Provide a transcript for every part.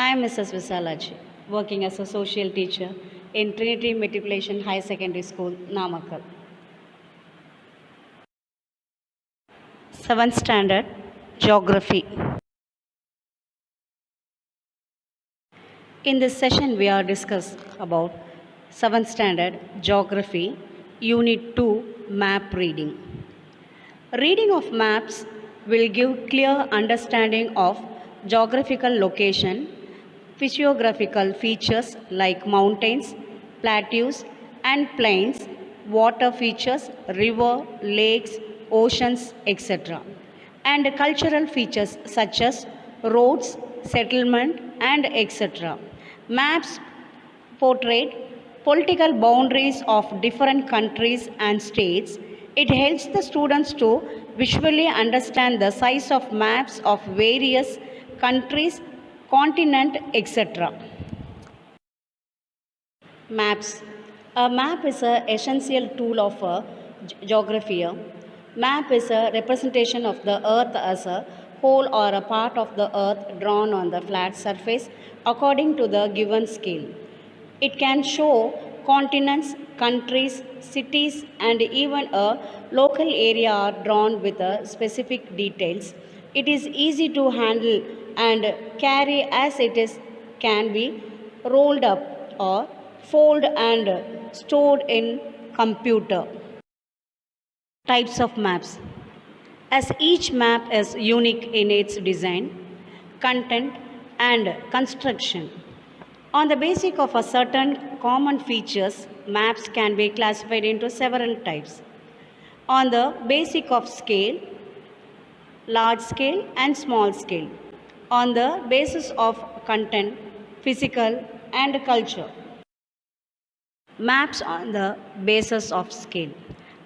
I am Mrs. Visalaji, working as a social teacher in Trinity Matriculation High Secondary School, Namakkal. 7th Standard Geography. In this session, we are discuss about 7th Standard Geography, Unit 2, Map Reading. Reading of maps will give clear understanding of geographical location, physiographical features like mountains, plateaus and plains, water features, river, lakes, oceans, etc. and cultural features such as roads, settlement and etc. Maps portrayed political boundaries of different countries and states. It helps the students to visually understand the size of maps of various countries, continent, etc. Maps. A map is an essential tool of a geography. Map is a representation of the earth as a whole or a part of the earth drawn on the flat surface according to the given scale. It can show continents, countries, cities, and even a local area are drawn with specific details. It is easy to handle and carry as it is can be rolled up or fold and stored in computer. Types of maps. As each map is unique in its design, content, and construction. On the basis of a certain common features, maps can be classified into several types. On the basis of scale, large scale and small scale. On the basis of content, physical and culture. Maps on the basis of scale.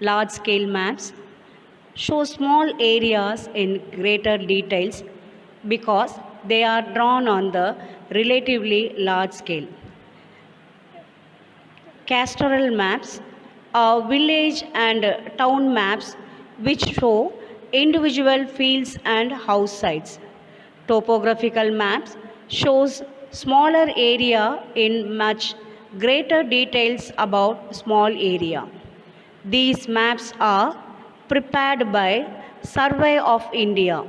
Large scale maps show small areas in greater details because they are drawn on the relatively large scale. Cadastral maps are village and town maps which show individual fields and house sites. Topographical maps shows smaller area in much greater details about small area. These maps are prepared by Survey of India.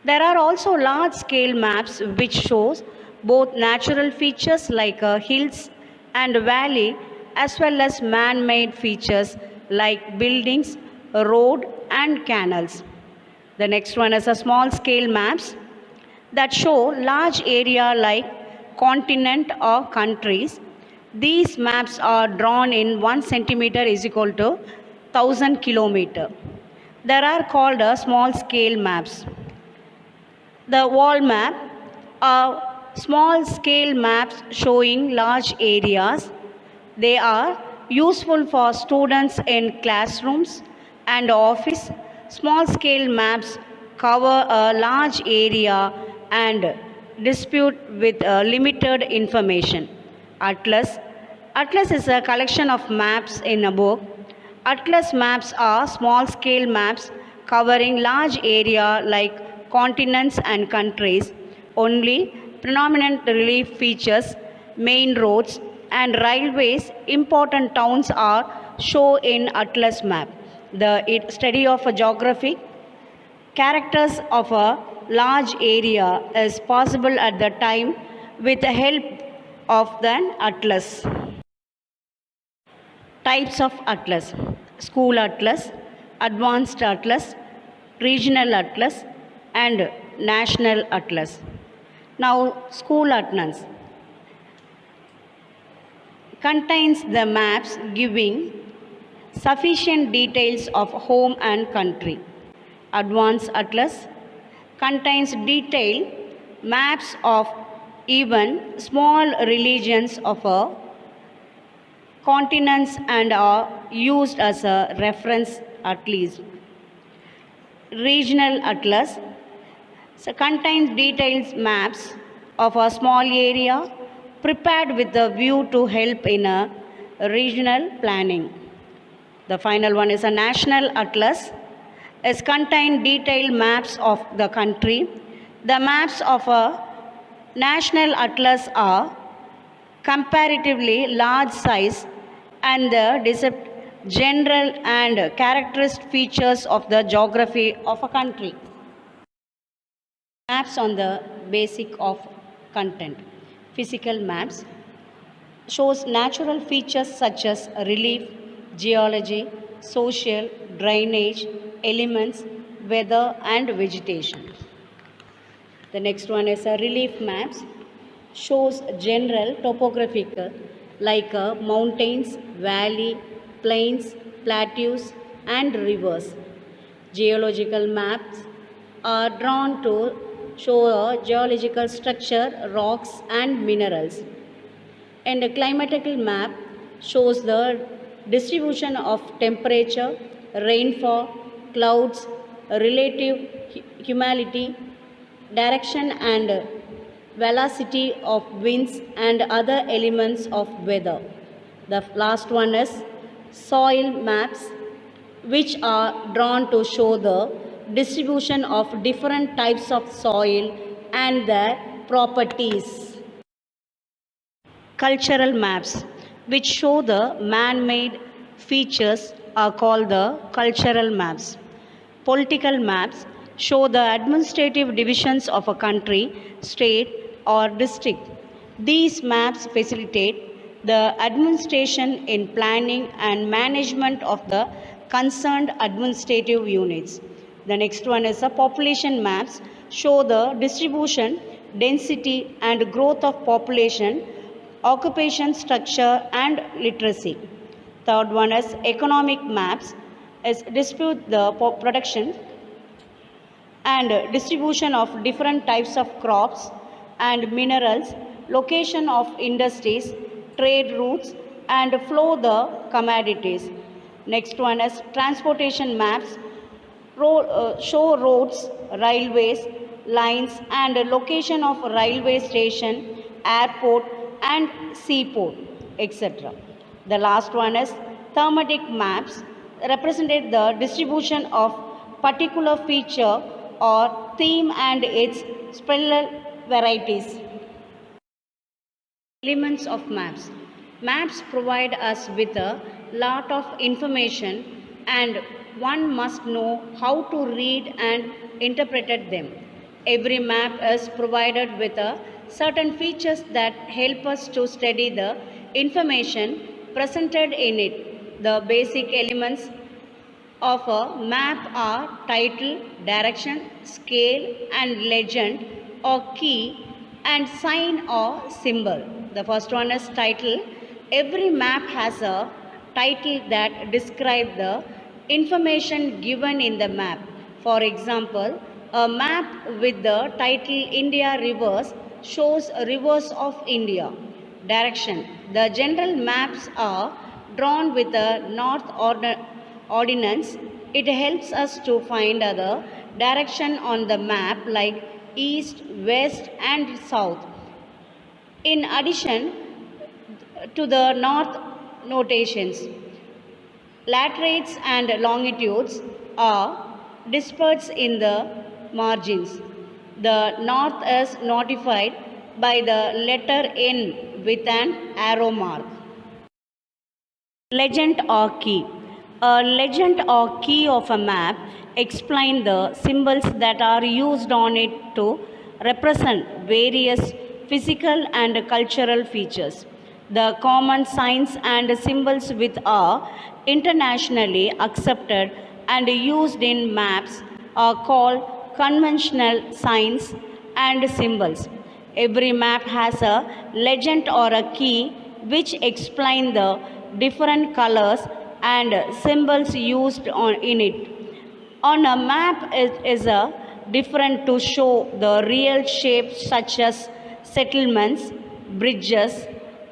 There are also large scale maps which shows both natural features like hills and valley as well as man-made features like buildings, road and canals. The next one is a small scale maps that show large area like continent or countries. These maps are drawn in 1 centimeter is equal to 1000 kilometer. There are called small scale maps. The wall map are small scale maps showing large areas. They are useful for students in classrooms and office. Small scale maps cover a large area and dispute with limited information. Atlas. Atlas is a collection of maps in a book. Atlas maps are small scale maps covering large area like continents and countries. Only predominant relief features, main roads and railways, important towns are shown in Atlas map. The study of a geographic characters of a large area is possible at the time with the help of the atlas. Types of atlas: school atlas, advanced atlas, regional atlas and national atlas. Now, school atlas contains the maps giving sufficient details of home and country. Advanced atlas contains detailed maps of even small regions of a continents and are used as a reference at least. Regional atlas contains detailed maps of a small area prepared with the view to help in a regional planning. The final one is a national atlas. It contains detailed maps of the country. The maps of a National atlas are comparatively large size and the general and characteristic features of the geography of a country. Maps on the basic of content. Physical maps shows natural features such as relief, geology, social, drainage, elements, weather and vegetation. The next one is a relief maps shows general topographical like mountains, valley, plains, plateaus and rivers. Geological maps are drawn to show a geological structure, rocks and minerals. And a climatical map shows the distribution of temperature, rainfall, clouds, relative humidity, direction and velocity of winds and other elements of weather. The last one is soil maps, which are drawn to show the distribution of different types of soil and their properties. Cultural maps, which show the man-made features, are called the cultural maps. Political maps show the administrative divisions of a country, state, or district. These maps facilitate the administration in planning and management of the concerned administrative units. The next one is the population maps show the distribution, density, and growth of population, occupation structure and literacy. Third one is economic maps is dispute the production and distribution of different types of crops and minerals, location of industries, trade routes and flow the commodities. Next one is transportation maps show roads, railways, lines and location of railway station, airport and seaport, etc. The last one is thematic maps represented the distribution of particular feature or theme and its spatial varieties. Elements of maps. Maps provide us with a lot of information and one must know how to read and interpret them. Every map is provided with a certain features that help us to study the information presented in it. The basic elements of a map are title, direction, scale and legend or key and sign or symbol. The first one is title. Every map has a title that describes the information given in the map. For example, a map with the title India Rivers shows rivers of India. Direction. The general maps are drawn with the north ordinance. It helps us to find other direction on the map like east, west and south. In addition to the north notations, latitudes and longitudes are dispersed in the margins. The north is notified by the letter N with an arrow mark. Legend or key. A legend or key of a map explains the symbols that are used on it to represent various physical and cultural features. The common signs and symbols which are internationally accepted and used in maps are called conventional signs and symbols. Every map has a legend or a key which explain the different colors and symbols used in it. On a map is a different to show the real shapes such as settlements, bridges,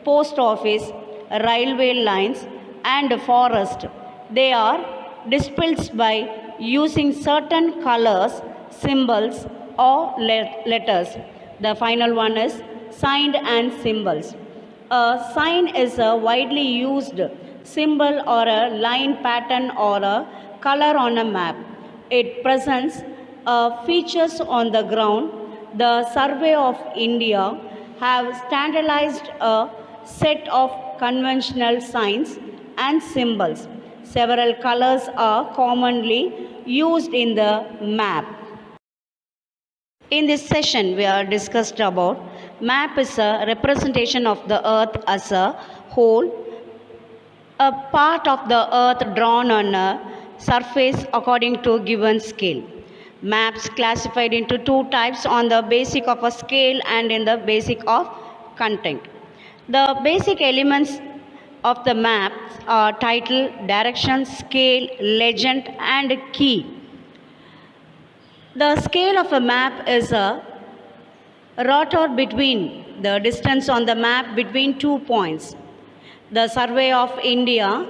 post office, railway lines and forest. They are displayed by using certain colors, symbols or letters. The final one is sign and symbols. A sign is a widely used symbol or a line pattern or a color on a map. It presents features on the ground the Survey of India have standardized a set of conventional signs and symbols. Several colors are commonly used in the map. In this session, we are discussed about map is a representation of the earth as a whole, a part of the earth drawn on a surface according to a given scale. Maps classified into two types on the basis of a scale and in the basis of content. The basic elements of the map are title, direction, scale, legend, and key. The scale of a map is a rotor between the distance on the map between 2 points. The Survey of India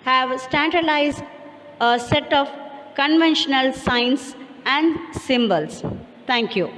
have standardized a set of conventional signs and symbols. Thank you.